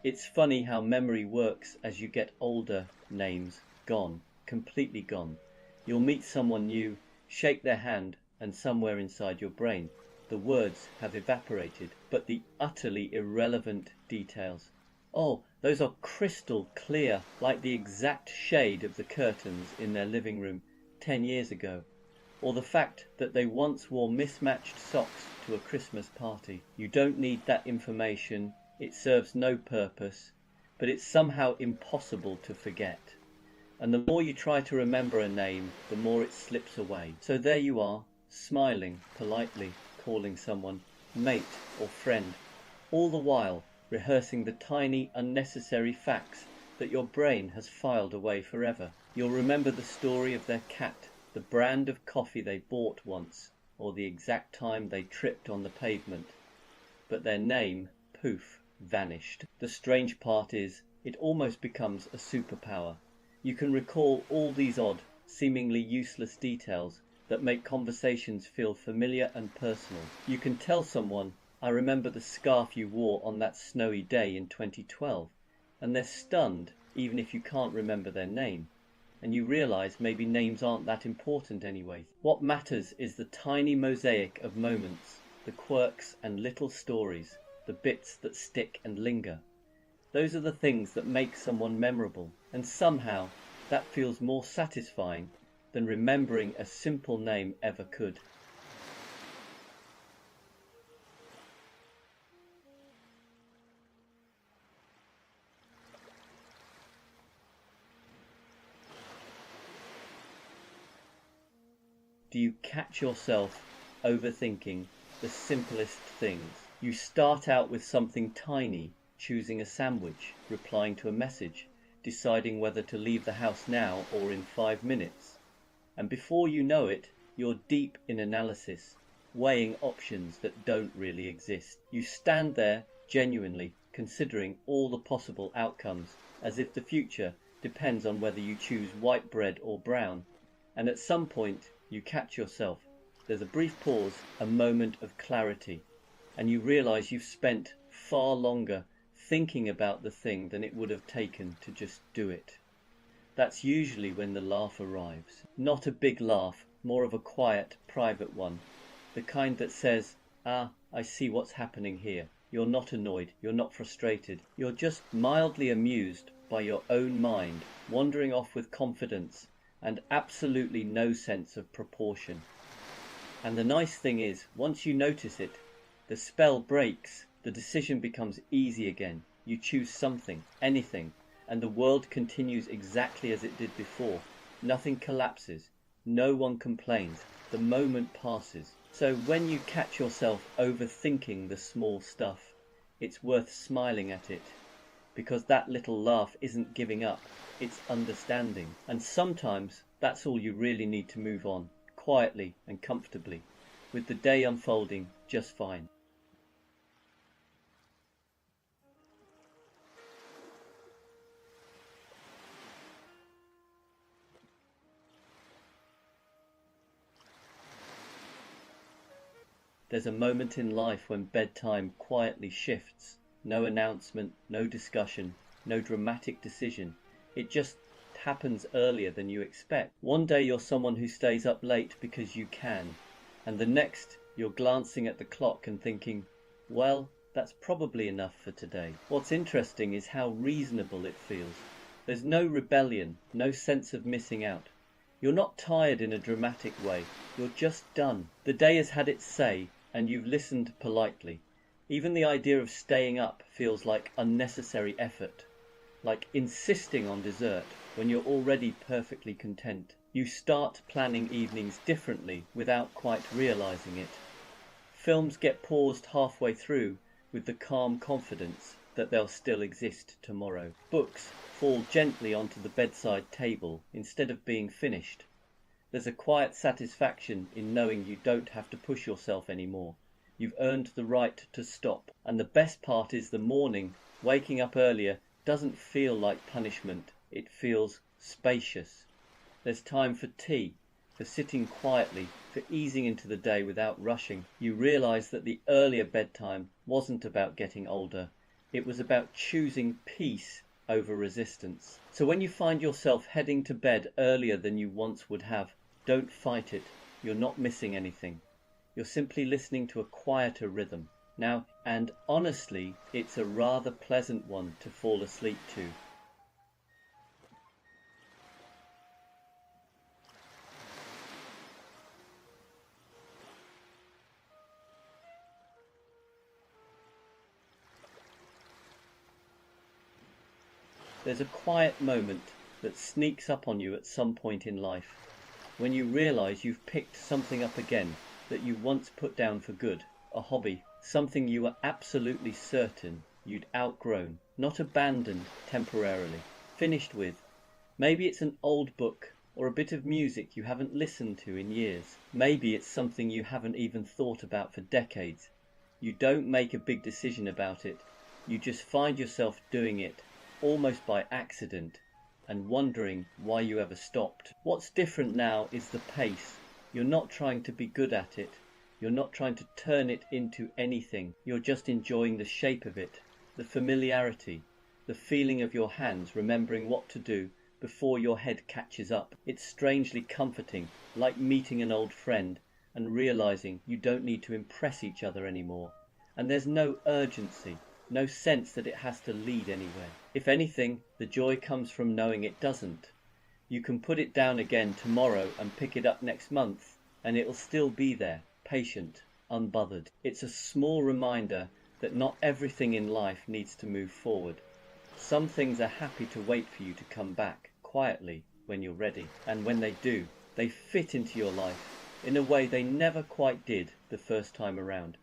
It's funny how memory works as you get older. Names gone, completely gone. You'll meet someone new, shake their hand, and somewhere inside your brain, the words have evaporated, but the utterly irrelevant details. Oh, those are crystal clear, like the exact shade of the curtains in their living room 10 years ago. Or the fact that they once wore mismatched socks to a Christmas party. You don't need that information, it serves no purpose, but it's somehow impossible to forget. And the more you try to remember a name, the more it slips away. So there you are, smiling, politely calling someone mate or friend, all the while rehearsing the tiny, unnecessary facts that your brain has filed away forever. You'll remember the story of their cat, the brand of coffee they bought once, or the exact time they tripped on the pavement. But their name, poof, vanished. The strange part is, it almost becomes a superpower. You can recall all these odd, seemingly useless details that make conversations feel familiar and personal. You can tell someone, I remember the scarf you wore on that snowy day in 2012, and they're stunned even if you can't remember their name. And you realize maybe names aren't that important anyway. What matters is the tiny mosaic of moments, the quirks and little stories, the bits that stick and linger. Those are the things that make someone memorable, and somehow that feels more satisfying than remembering a simple name ever could. Do you catch yourself overthinking the simplest things? You start out with something tiny, choosing a sandwich, replying to a message, deciding whether to leave the house now or in 5 minutes. And before you know it, you're deep in analysis, weighing options that don't really exist. You stand there genuinely considering all the possible outcomes, as if the future depends on whether you choose white bread or brown. And at some point, you catch yourself. There's a brief pause, a moment of clarity, and you realize you've spent far longer thinking about the thing than it would have taken to just do it. That's usually when the laugh arrives. Not a big laugh, more of a quiet, private one. The kind that says, I see what's happening here. You're not annoyed, you're not frustrated. You're just mildly amused by your own mind, wandering off with confidence and absolutely no sense of proportion. And the nice thing is, once you notice it, the spell breaks, the decision becomes easy again. You choose something, anything, and the world continues exactly as it did before. Nothing collapses, no one complains, the moment passes. So when you catch yourself overthinking the small stuff, it's worth smiling at it, because that little laugh isn't giving up, it's understanding. And sometimes that's all you really need to move on, quietly and comfortably, with the day unfolding just fine. There's a moment in life when bedtime quietly shifts. No announcement, no discussion, no dramatic decision. It just happens earlier than you expect. One day you're someone who stays up late because you can, and the next you're glancing at the clock and thinking, well, that's probably enough for today. What's interesting is how reasonable it feels. There's no rebellion, no sense of missing out. You're not tired in a dramatic way, you're just done. The day has had its say, and you've listened politely. Even the idea of staying up feels like unnecessary effort, like insisting on dessert when you're already perfectly content. You start planning evenings differently without quite realizing it. Films get paused halfway through with the calm confidence that they'll still exist tomorrow. Books fall gently onto the bedside table instead of being finished. There's a quiet satisfaction in knowing you don't have to push yourself anymore. You've earned the right to stop. And the best part is the morning, waking up earlier, doesn't feel like punishment. It feels spacious. There's time for tea, for sitting quietly, for easing into the day without rushing. You realize that the earlier bedtime wasn't about getting older. It was about choosing peace over resistance. So when you find yourself heading to bed earlier than you once would have, don't fight it. You're not missing anything. You're simply listening to a quieter rhythm. Now, and honestly, it's a rather pleasant one to fall asleep to. There's a quiet moment that sneaks up on you at some point in life, when you realize you've picked something up again that you once put down for good, a hobby, something you were absolutely certain you'd outgrown, not abandoned temporarily, finished with. Maybe it's an old book or a bit of music you haven't listened to in years. Maybe it's something you haven't even thought about for decades. You don't make a big decision about it. You just find yourself doing it, almost by accident, and wondering why you ever stopped. What's different now is the pace. You're not trying to be good at it. You're not trying to turn it into anything. You're just enjoying the shape of it, the familiarity, the feeling of your hands remembering what to do before your head catches up. It's strangely comforting, like meeting an old friend and realizing you don't need to impress each other anymore. And there's no urgency, no sense that it has to lead anywhere. If anything, the joy comes from knowing it doesn't. You can put it down again tomorrow and pick it up next month, and it'll still be there, patient, unbothered. It's a small reminder that not everything in life needs to move forward. Some things are happy to wait for you to come back, quietly, when you're ready. And when they do, they fit into your life in a way they never quite did the first time around.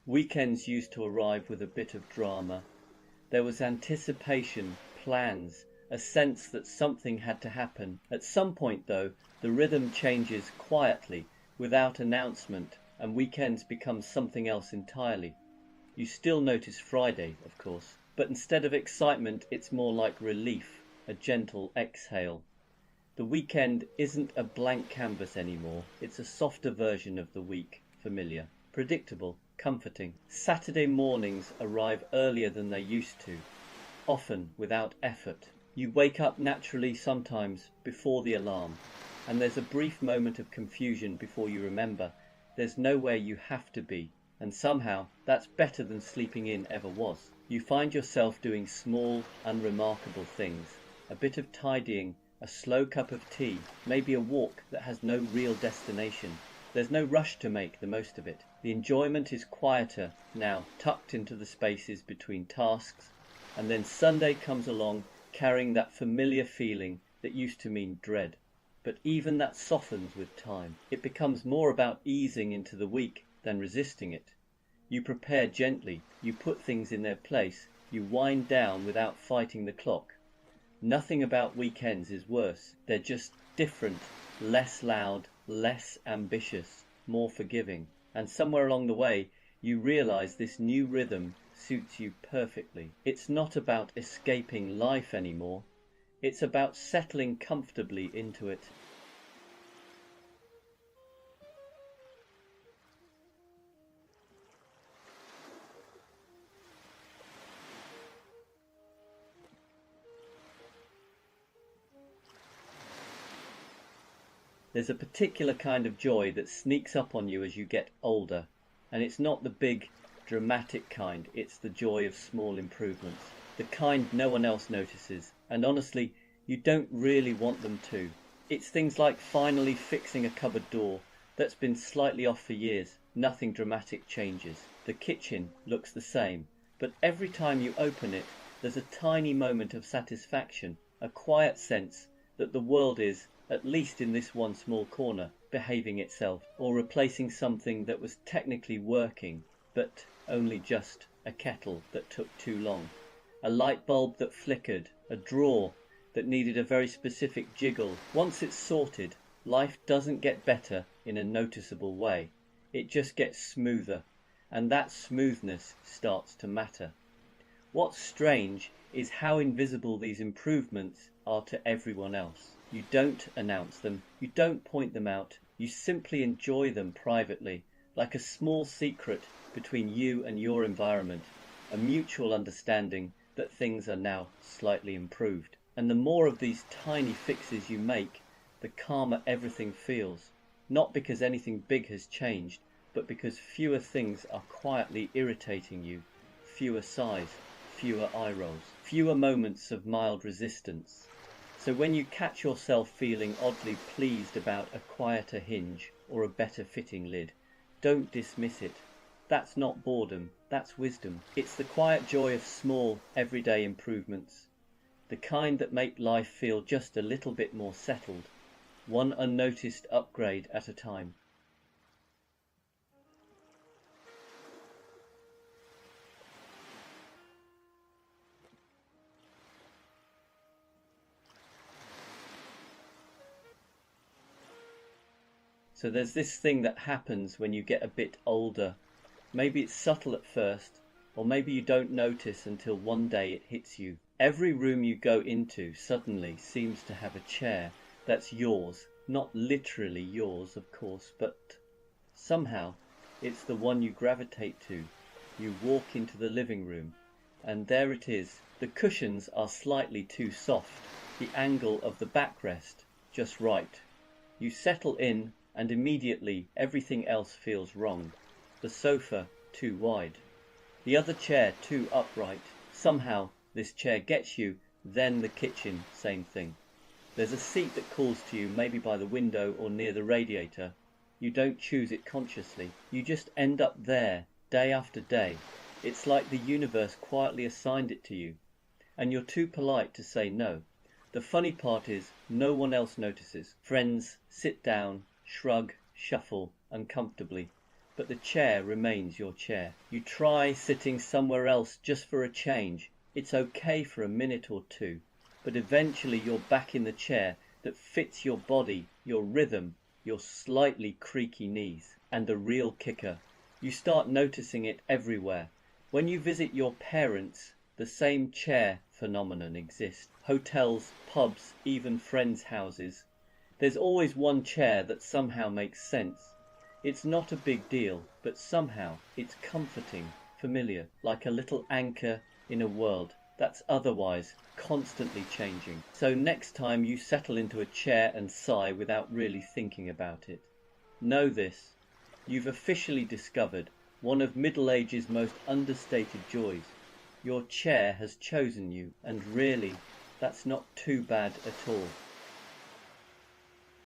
Weekends used to arrive with a bit of drama. There was anticipation, plans, a sense that something had to happen. At some point, though, the rhythm changes quietly, without announcement, and weekends become something else entirely. You still notice Friday, of course, but instead of excitement, it's more like relief, a gentle exhale. The weekend isn't a blank canvas anymore. It's a softer version of the week, familiar, predictable, comforting. Saturday mornings arrive earlier than they used to, often without effort. You wake up naturally sometimes before the alarm, and there's a brief moment of confusion before you remember there's nowhere you have to be, and somehow that's better than sleeping in ever was. You find yourself doing small, unremarkable things, a bit of tidying, a slow cup of tea, maybe a walk that has no real destination. There's no rush to make the most of it. The enjoyment is quieter now, tucked into the spaces between tasks, and then Sunday comes along carrying that familiar feeling that used to mean dread. But even that softens with time. It becomes more about easing into the week than resisting it. You prepare gently, you put things in their place, you wind down without fighting the clock. Nothing about weekends is worse. They're just different, less loud, less ambitious, more forgiving. And somewhere along the way, you realize this new rhythm suits you perfectly. It's not about escaping life anymore. It's about settling comfortably into it. There's a particular kind of joy that sneaks up on you as you get older, and it's not the big, dramatic kind. It's the joy of small improvements, the kind no one else notices, and honestly, you don't really want them to. It's things like finally fixing a cupboard door that's been slightly off for years. Nothing dramatic changes. The kitchen looks the same, but every time you open it, there's a tiny moment of satisfaction, a quiet sense that the world is, at least in this one small corner, behaving itself, or replacing something that was technically working, but only just a kettle that took too long, a light bulb that flickered, a drawer that needed a very specific jiggle. Once it's sorted, life doesn't get better in a noticeable way. It just gets smoother, and that smoothness starts to matter. What's strange is how invisible these improvements are to everyone else. You don't announce them, you don't point them out, you simply enjoy them privately, like a small secret between you and your environment, a mutual understanding that things are now slightly improved. And the more of these tiny fixes you make, the calmer everything feels, not because anything big has changed, but because fewer things are quietly irritating you, fewer sighs, fewer eye rolls, fewer moments of mild resistance. So when you catch yourself feeling oddly pleased about a quieter hinge or a better fitting lid, don't dismiss it. That's not boredom, that's wisdom. It's the quiet joy of small, everyday improvements, the kind that make life feel just a little bit more settled, one unnoticed upgrade at a time. So there's this thing that happens when you get a bit older. Maybe it's subtle at first, or maybe you don't notice until one day it hits you. Every room you go into suddenly seems to have a chair that's yours, not literally yours, of course, but somehow it's the one you gravitate to. You walk into the living room, and there it is. The cushions are slightly too soft, the angle of the backrest just right. You settle in, and immediately everything else feels wrong. The sofa too wide, the other chair too upright. Somehow this chair gets you, then the kitchen, same thing. There's a seat that calls to you, maybe by the window or near the radiator. You don't choose it consciously, you just end up there, day after day. It's like the universe quietly assigned it to you, and you're too polite to say no. The funny part is, no one else notices. Friends sit down, shrug, shuffle uncomfortably, but the chair remains your chair. You try sitting somewhere else just for a change. It's okay for a minute or two, but eventually you're back in the chair that fits your body, your rhythm, your slightly creaky knees. And the real kicker, you start noticing it everywhere. When you visit your parents, the same chair phenomenon exists. Hotels, pubs, even friends' houses. There's always one chair that somehow makes sense. It's not a big deal, but somehow it's comforting, familiar, like a little anchor in a world that's otherwise constantly changing. So next time you settle into a chair and sigh without really thinking about it, know this: you've officially discovered one of middle age's most understated joys. Your chair has chosen you, and really, that's not too bad at all.